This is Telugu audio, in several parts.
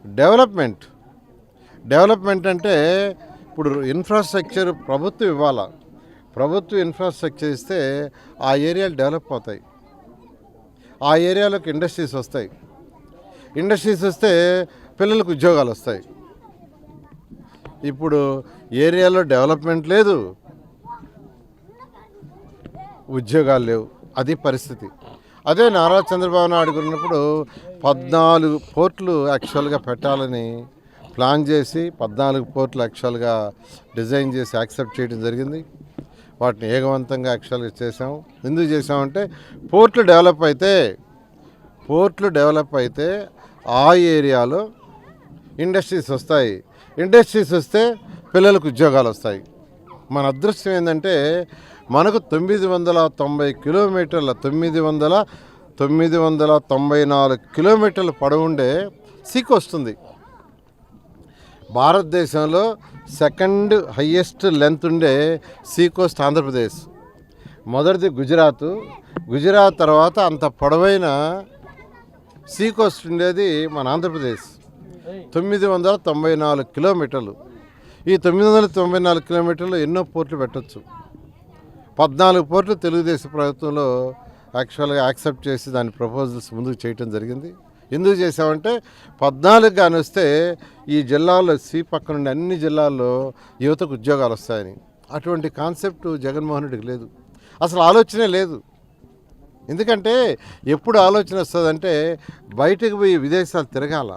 డెవలప్మెంట్ డెవలప్మెంట్ అంటే ఇప్పుడు ఇన్ఫ్రాస్ట్రక్చర్ ప్రభుత్వం ఇవ్వాలా. ప్రభుత్వం ఇన్ఫ్రాస్ట్రక్చర్ ఇస్తే ఆ ఏరియాలు డెవలప్ అవుతాయి, ఆ ఏరియాలోకి ఇండస్ట్రీస్ వస్తాయి, ఇండస్ట్రీస్ వస్తే పిల్లలకు ఉద్యోగాలు వస్తాయి. ఇప్పుడు ఏరియాలో డెవలప్మెంట్ లేదు, ఉద్యోగాలు లేవు, అది పరిస్థితి. అదే నారా చంద్రబాబు నాయుడు ఉన్నప్పుడు 14 పోర్టులు యాక్చువల్గా పెట్టాలని ప్లాన్ చేసి 14 పోర్టులు యాక్చువల్గా డిజైన్ చేసి యాక్సెప్ట్ చేయడం జరిగింది. వాటిని ఏకవంతంగా యాక్చువల్గా చేసాము. ఎందుకు చేసామంటే పోర్టులు డెవలప్ అయితే ఆ ఏరియాలో ఇండస్ట్రీస్ వస్తాయి, ఇండస్ట్రీస్ వస్తే పిల్లలకు ఉద్యోగాలు వస్తాయి. మన అదృష్టం ఏంటంటే మనకు 990 కిలోమీటర్ల 994 కిలోమీటర్ల పొడవుండే సీకోస్ట్ ఉంది. భారతదేశంలో సెకండ్ హయ్యెస్ట్ లెంత్ ఉండే సీకోస్ట్ ఆంధ్రప్రదేశ్. మొదటిది గుజరాత్ తర్వాత అంత పొడవైన సీకోస్ట్ ఉండేది మన ఆంధ్రప్రదేశ్. 994 కిలోమీటర్లు. ఈ 994 కిలోమీటర్లు ఎన్నో పోర్టులు పెట్టచ్చు. 14 పోర్టులు తెలుగుదేశం ప్రభుత్వంలో యాక్చువల్గా యాక్సెప్ట్ చేసి దాని ప్రపోజల్స్ ముందుకు చేయటం జరిగింది. ఎందుకు చేసామంటే 14 కానీ వస్తే ఈ జిల్లాలో పక్కన ఉండే అన్ని జిల్లాల్లో యువతకు ఉద్యోగాలు వస్తాయని. అటువంటి కాన్సెప్ట్ జగన్మోహన్ రెడ్డికి లేదు, అసలు ఆలోచనే లేదు. ఎందుకంటే ఎప్పుడు ఆలోచన వస్తుందంటే బయటకు పోయి విదేశాలు తిరగాల,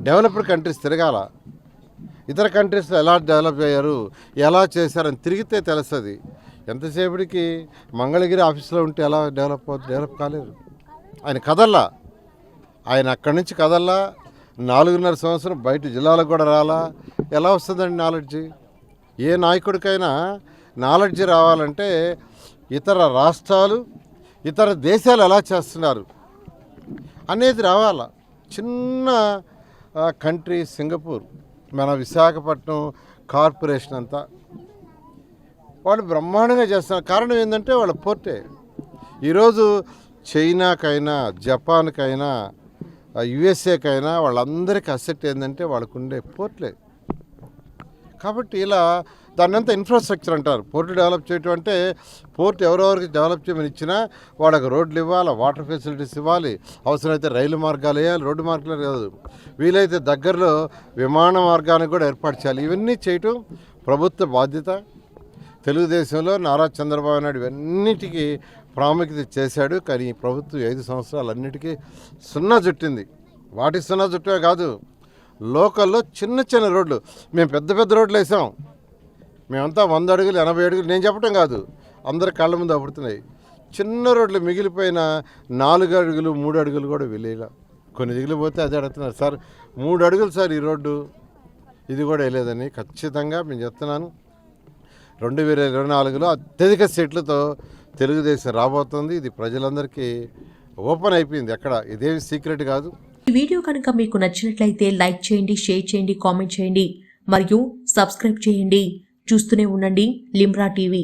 డెవలప్డ్ కంట్రీస్ తిరగాల, ఇతర కంట్రీస్లో ఎలా డెవలప్ అయ్యారు, ఎలా చేశారని తిరిగితే తెలుస్తుంది. ఎంతసేపటికి మంగళగిరి ఆఫీస్లో ఉంటే ఎలా డెవలప్ కాలేదు. ఆయన కదల్లా, ఆయన అక్కడి నుంచి కదల్లా, 4.5 సంవత్సరం బయట జిల్లాలకు కూడా రాలా. ఎలా వస్తుందండి నాలెడ్జి? ఏ నాయకుడికైనా నాలెడ్జి రావాలంటే ఇతర రాష్ట్రాలు, ఇతర దేశాలు ఎలా చేస్తున్నారు అనేది రావాలా. చిన్న కంట్రీ సింగపూర్, మన విశాఖపట్నం కార్పొరేషన్ అంతా వాళ్ళు బ్రహ్మాండంగా చేస్తున్నారు. కారణం ఏంటంటే వాళ్ళ పోర్టే. ఈరోజు చైనాకైనా, జపాన్కైనా, యుఎస్ఏకైనా వాళ్ళందరికీ అసెట్ ఏంటంటే వాళ్ళకు ఉండే పోర్ట్లే. కాబట్టి ఇలా దాన్ని అంతా ఇన్ఫ్రాస్ట్రక్చర్ అంటారు. పోర్టు డెవలప్ చేయటం అంటే పోర్ట్ ఎవరెవరికి డెవలప్ చేయమని ఇచ్చినా వాళ్ళకి రోడ్లు ఇవ్వాలి, వాటర్ ఫెసిలిటీస్ ఇవ్వాలి, అవసరమైతే రైలు మార్గాలు వేయాలి, రోడ్డు మార్గాలు కాదు, వీలైతే దగ్గరలో విమాన మార్గాన్ని కూడా ఏర్పాటు చేయాలి. ఇవన్నీ చేయటం ప్రభుత్వ బాధ్యత. తెలుగుదేశంలో నారా చంద్రబాబు నాయుడు ఇవన్నిటికీ ప్రాముఖ్యత చేశాడు. కానీ ఈ ప్రభుత్వం 5 సంవత్సరాలు అన్నిటికీ సున్నా చుట్టింది. వాటికి సున్నా చుట్టమే కాదు, లోకల్లో చిన్న చిన్న రోడ్లు, మేము పెద్ద పెద్ద రోడ్లు వేసాం, మేమంతా 100 అడుగులు 80 అడుగులు, నేను చెప్పడం కాదు, అందరి కళ్ళ ముందు అప్పుడుతున్నాయి. చిన్న రోడ్లు మిగిలిపోయిన 4 అడుగులు 3 అడుగులు కూడా వెళ్ళేలా కొన్ని దిగిలిపోతే అదే అడుగుతున్నారు, సార్ 3 అడుగులు సార్ ఈ రోడ్డు, ఇది కూడా వేయలేదని. ఖచ్చితంగా నేను చెప్తున్నాను, 2024లో అత్యధిక సీట్లతో తెలుగుదేశం రాబోతుంది. ఇది ప్రజలందరికీ ఓపెన్ అయిపోయింది, ఎక్కడ ఇదేమి సీక్రెట్ కాదు. ఈ వీడియో కనుక మీకు నచ్చినట్లయితే లైక్ చేయండి, షేర్ చేయండి, కామెంట్ చేయండి మరియు సబ్స్క్రైబ్ చేయండి. చూస్తూనే ఉండండి లిమ్రా టీవీ.